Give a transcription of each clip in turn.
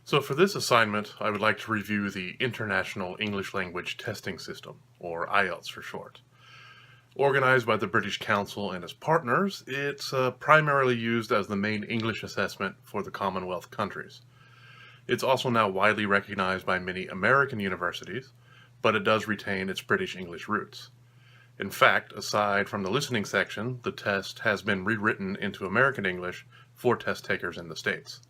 So for this assignment, I would like to review the International English Language Testing System, or IELTS for short. Organized by the British Council and its partners, it's primarily used as the main English assessment for the Commonwealth countries. It's also now widely recognized by many American universities, but it does retain its British English roots. In fact, aside from the listening section, the test has been rewritten into American English for test takers in the States.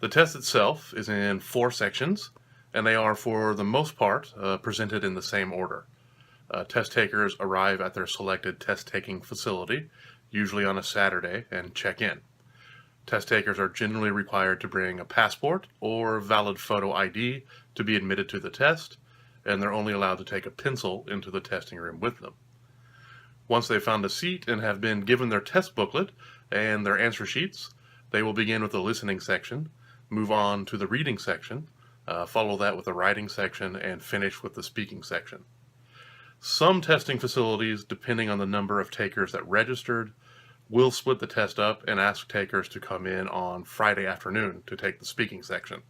The test itself is in 4 sections, and they are, for the most part, presented in the same order. Test takers arrive at their selected test-taking facility, usually on a Saturday, and check in. Test takers are generally required to bring a passport or valid photo ID to be admitted to the test, and they're only allowed to take a pencil into the testing room with them. Once they've found a seat and have been given their test booklet and their answer sheets, they will begin with the listening section, move on to the reading section, follow that with the writing section, and finish with the speaking section. Some testing facilities, depending on the number of takers that registered, will split the test up and ask takers to come in on Friday afternoon to take the speaking section,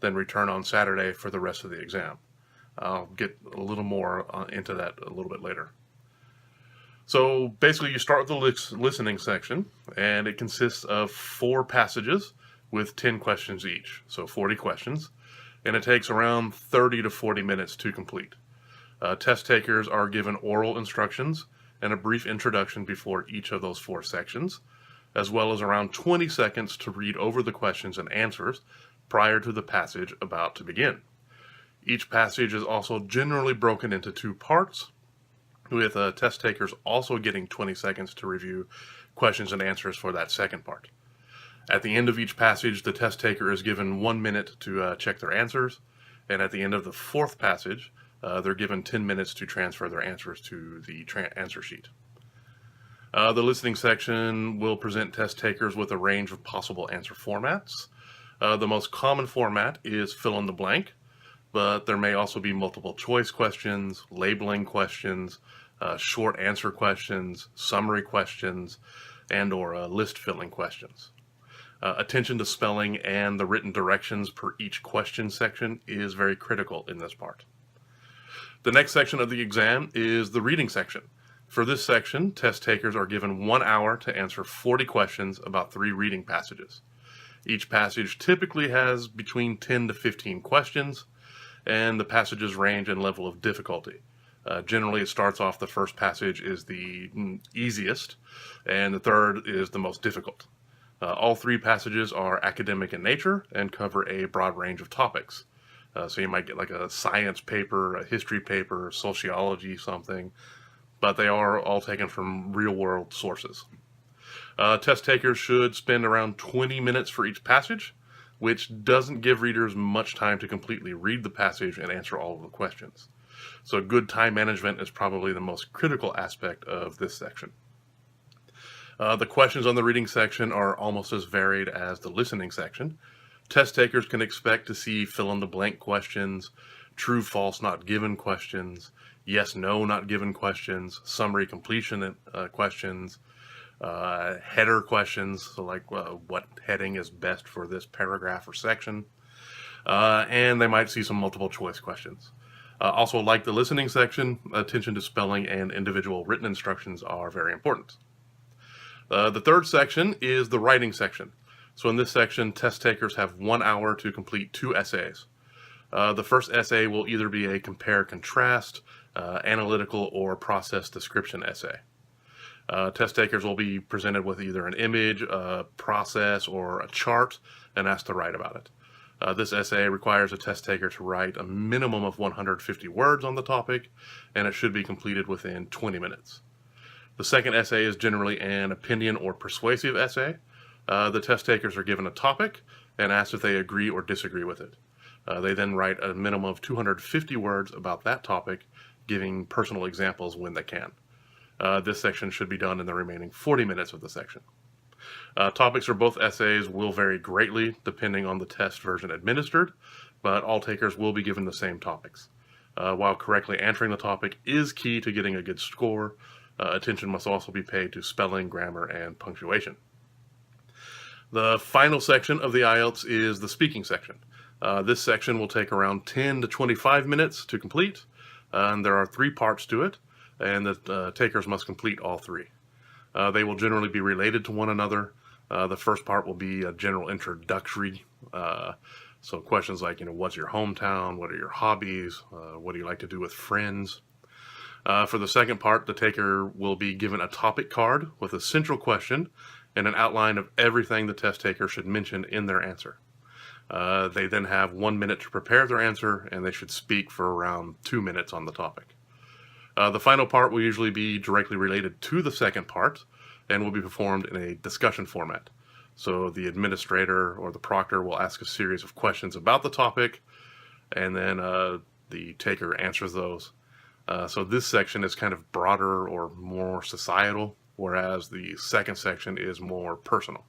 then return on Saturday for the rest of the exam. I'll get a little more into that a little bit later. So basically you start with the listening section, and it consists of 4 passages with 10 questions each, so 40 questions, and it takes around 30 to 40 minutes to complete. Test takers are given oral instructions and a brief introduction before each of those 4 sections, as well as around 20 seconds to read over the questions and answers prior to the passage about to begin. Each passage is also generally broken into 2 parts, with test takers also getting 20 seconds to review questions and answers for that second part. At the end of each passage, the test taker is given 1 minute to check their answers, and at the end of the 4th passage, they're given 10 minutes to transfer their answers to the answer sheet. The listening section will present test takers with a range of possible answer formats. The most common format is fill in the blank, but there may also be multiple choice questions, labeling questions, short answer questions, summary questions, and or list filling questions. Attention to spelling and the written directions per each question section is very critical in this part. The next section of the exam is the reading section. For this section, test takers are given 1 hour to answer 40 questions about 3 reading passages. Each passage typically has between 10 to 15 questions, and the passages range in level of difficulty. Generally, it starts off the first passage is the easiest, and the third is the most difficult. All 3 passages are academic in nature and cover a broad range of topics. So you might get like a science paper, a history paper, sociology, something, but they are all taken from real-world sources. Test takers should spend around 20 minutes for each passage, which doesn't give readers much time to completely read the passage and answer all of the questions. So good time management is probably the most critical aspect of this section. The questions on the reading section are almost as varied as the listening section. Test takers can expect to see fill-in-the-blank questions, true-false not given questions, yes-no not given questions, summary completion questions, header questions, so like what heading is best for this paragraph or section, and they might see some multiple choice questions. Also, like the listening section, attention to spelling and individual written instructions are very important. The third section is the writing section. So in this section, test takers have 1 hour to complete 2 essays. The first essay will either be a compare-contrast, analytical, or process description essay. Test takers will be presented with either an image, a process, or a chart and asked to write about it. This essay requires a test taker to write a minimum of 150 words on the topic, and it should be completed within 20 minutes. The second essay is generally an opinion or persuasive essay. The test takers are given a topic and asked if they agree or disagree with it. They then write a minimum of 250 words about that topic, giving personal examples when they can. This section should be done in the remaining 40 minutes of the section. Topics for both essays will vary greatly depending on the test version administered, but all takers will be given the same topics. While correctly answering the topic is key to getting a good score, attention must also be paid to spelling, grammar, and punctuation. The final section of the IELTS is the speaking section. This section will take around 10 to 25 minutes to complete, and there are 3 parts to it, and the takers must complete all 3. They will generally be related to one another. The first part will be a general introductory, so questions like, what's your hometown, what are your hobbies, what do you like to do with friends. For the second part, the taker will be given a topic card with a central question and an outline of everything the test taker should mention in their answer. They then have 1 minute to prepare their answer, and they should speak for around 2 minutes on the topic. The final part will usually be directly related to the second part and will be performed in a discussion format. So the administrator or the proctor will ask a series of questions about the topic, and then the taker answers those. So this section is kind of broader or more societal, whereas the second section is more personal.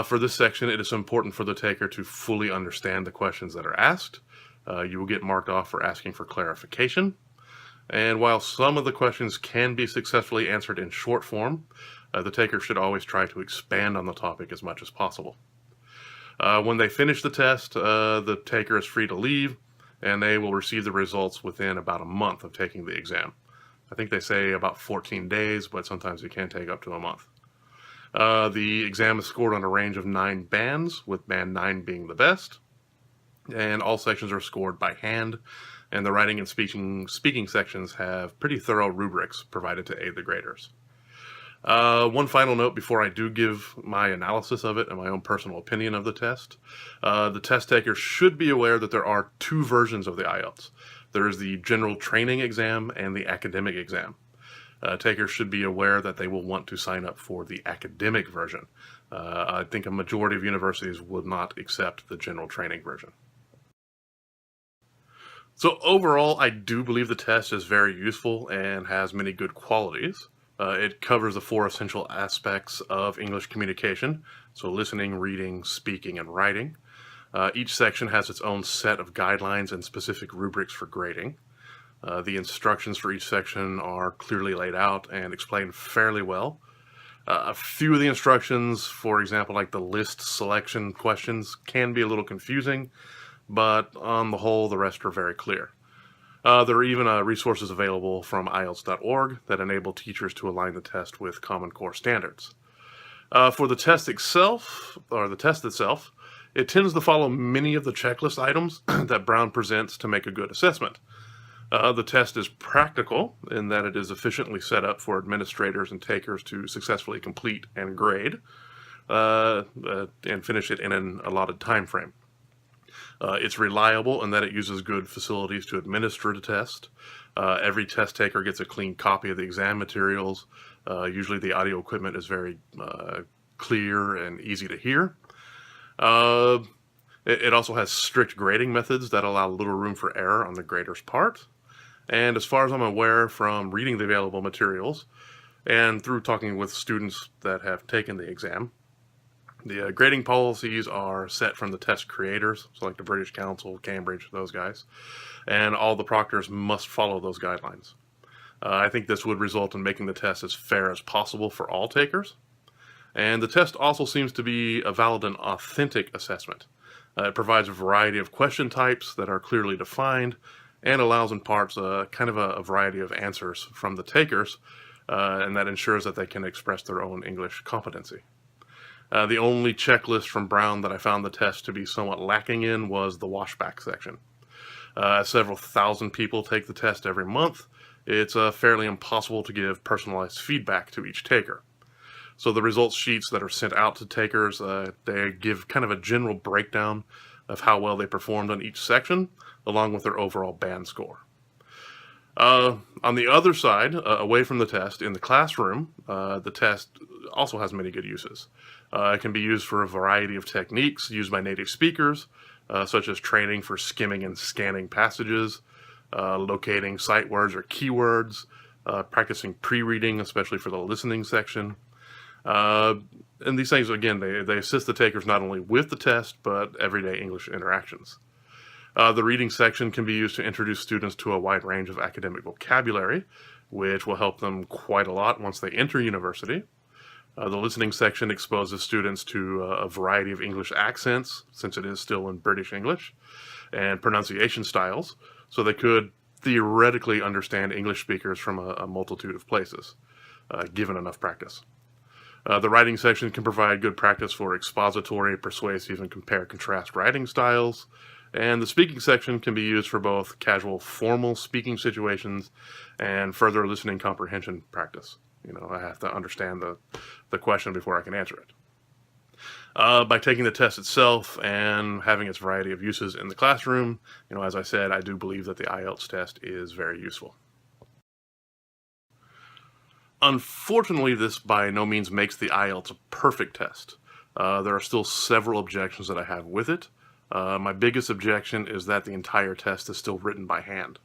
For this section, it is important for the taker to fully understand the questions that are asked. You will get marked off for asking for clarification. And while some of the questions can be successfully answered in short form, the taker should always try to expand on the topic as much as possible. When they finish the test, the taker is free to leave, and they will receive the results within about a month of taking the exam. I think they say about 14 days, but sometimes it can take up to a month. The exam is scored on a range of 9 bands, with band 9 being the best, and all sections are scored by hand, and the writing and speaking sections have pretty thorough rubrics provided to aid the graders. One final note before I do give my analysis of it and my own personal opinion of the test. The test taker should be aware that there are 2 versions of the IELTS. There is the general training exam and the academic exam. Takers should be aware that they will want to sign up for the academic version. I think a majority of universities would not accept the general training version. So overall, I do believe the test is very useful and has many good qualities. It covers the 4 essential aspects of English communication, so listening, reading, speaking, and writing. Each section has its own set of guidelines and specific rubrics for grading. The instructions for each section are clearly laid out and explained fairly well. A few of the instructions, for example, like the list selection questions, can be a little confusing, but on the whole, the rest are very clear. There are even resources available from IELTS.org that enable teachers to align the test with Common Core standards. For the test itself, it tends to follow many of the checklist items that Brown presents to make a good assessment. The test is practical in that it is efficiently set up for administrators and takers to successfully complete and grade and finish it in an allotted time frame. It's reliable in that it uses good facilities to administer the test. Every test taker gets a clean copy of the exam materials. Usually the audio equipment is very clear and easy to hear. It also has strict grading methods that allow little room for error on the grader's part. And as far as I'm aware from reading the available materials and through talking with students that have taken the exam, the grading policies are set from the test creators, so like the British Council, Cambridge, those guys, and all the proctors must follow those guidelines. I think this would result in making the test as fair as possible for all takers. And the test also seems to be a valid and authentic assessment. It provides a variety of question types that are clearly defined and allows in parts kind of a variety of answers from the takers, and that ensures that they can express their own English competency. The only checklist from Brown that I found the test to be somewhat lacking in was the washback section. As several thousand people take the test every month, it's fairly impossible to give personalized feedback to each taker. So the results sheets that are sent out to takers, they give kind of a general breakdown of how well they performed on each section, along with their overall band score. On the other side, away from the test, in the classroom, the test also has many good uses. It can be used for a variety of techniques used by native speakers, such as training for skimming and scanning passages, locating sight words or keywords, practicing pre-reading, especially for the listening section. And these things, again, they assist the takers not only with the test, but everyday English interactions. The reading section can be used to introduce students to a wide range of academic vocabulary, which will help them quite a lot once they enter university. The listening section exposes students to a variety of English accents, since it is still in British English, and pronunciation styles, so they could theoretically understand English speakers from a multitude of places, given enough practice. The writing section can provide good practice for expository, persuasive, and compare-contrast writing styles, and the speaking section can be used for both casual formal speaking situations and further listening comprehension practice. I have to understand the question before I can answer it. By taking the test itself and having its variety of uses in the classroom, as I said, I do believe that the IELTS test is very useful. Unfortunately, this by no means makes the IELTS a perfect test. There are still several objections that I have with it. My biggest objection is that the entire test is still written by hand.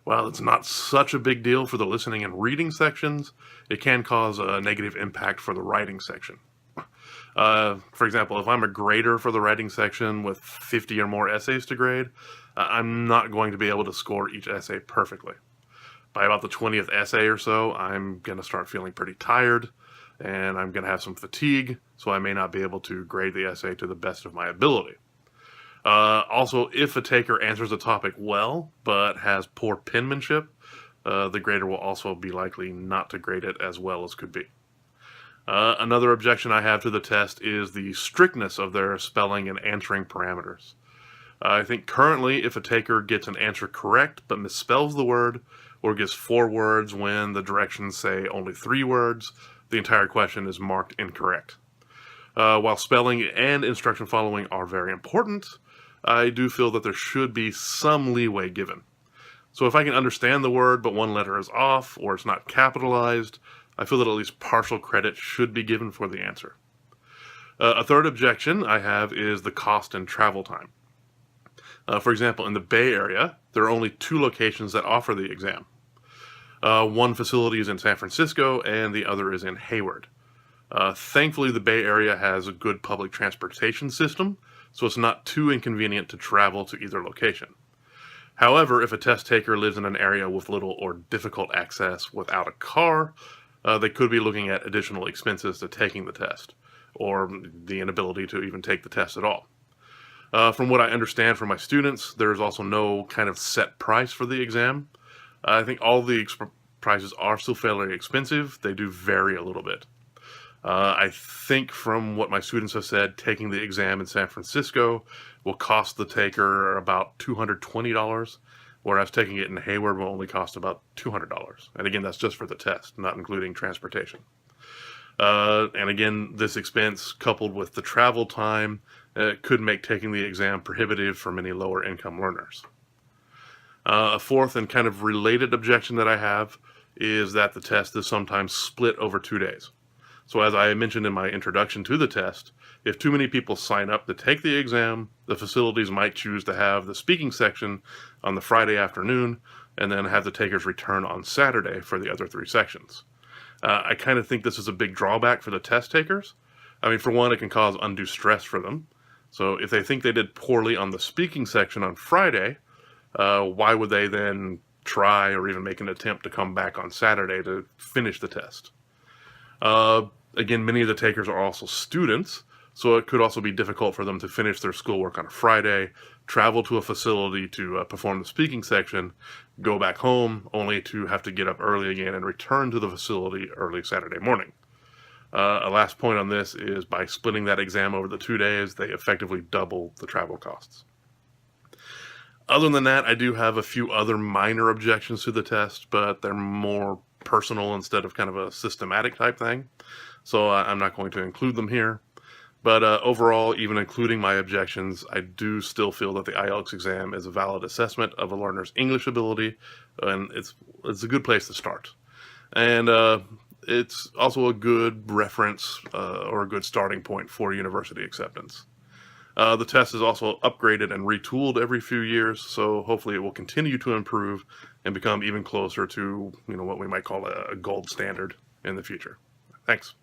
While it's not such a big deal for the listening and reading sections, it can cause a negative impact for the writing section. For example, if I'm a grader for the writing section with 50 or more essays to grade, I'm not going to be able to score each essay perfectly. By about the 20th essay or so, I'm going to start feeling pretty tired, and I'm going to have some fatigue, so I may not be able to grade the essay to the best of my ability. Also, if a taker answers a topic well, but has poor penmanship, the grader will also be likely not to grade it as well as could be. Another objection I have to the test is the strictness of their spelling and answering parameters. I think currently, if a taker gets an answer correct but misspells the word, or gives 4 words when the directions say only 3 words, the entire question is marked incorrect. While spelling and instruction following are very important, I do feel that there should be some leeway given. So if I can understand the word but one letter is off or it's not capitalized, I feel that at least partial credit should be given for the answer. A third objection I have is the cost and travel time. For example, in the Bay Area, there are only 2 locations that offer the exam. One facility is in San Francisco and the other is in Hayward. Thankfully, the Bay Area has a good public transportation system, so it's not too inconvenient to travel to either location. However, if a test taker lives in an area with little or difficult access without a car, they could be looking at additional expenses to taking the test, or the inability to even take the test at all. From what I understand from my students, there's also no kind of set price for the exam. I think all the prices are still fairly expensive. They do vary a little bit. I think from what my students have said, taking the exam in San Francisco will cost the taker about $220, whereas taking it in Hayward will only cost about $200. And again, that's just for the test, not including transportation. And again, this expense coupled with the travel time could make taking the exam prohibitive for many lower income learners. A fourth and kind of related objection that I have is that the test is sometimes split over 2 days. So as I mentioned in my introduction to the test, if too many people sign up to take the exam, the facilities might choose to have the speaking section on the Friday afternoon and then have the takers return on Saturday for the other 3 sections. I kind of think this is a big drawback for the test takers. I mean, for one, it can cause undue stress for them. So if they think they did poorly on the speaking section on Friday, why would they then try or even make an attempt to come back on Saturday to finish the test? Again, many of the takers are also students, so it could also be difficult for them to finish their schoolwork on a Friday, travel to a facility to perform the speaking section, go back home, only to have to get up early again and return to the facility early Saturday morning. A last point on this is by splitting that exam over the 2 days, they effectively double the travel costs. Other than that, I do have a few other minor objections to the test, but they're more personal instead of kind of a systematic type thing. So I'm not going to include them here. But overall, even including my objections, I do still feel that the IELTS exam is a valid assessment of a learner's English ability, and it's a good place to start. And it's also a good reference or a good starting point for university acceptance. The test is also upgraded and retooled every few years, so hopefully it will continue to improve and become even closer to what we might call a gold standard in the future. Thanks.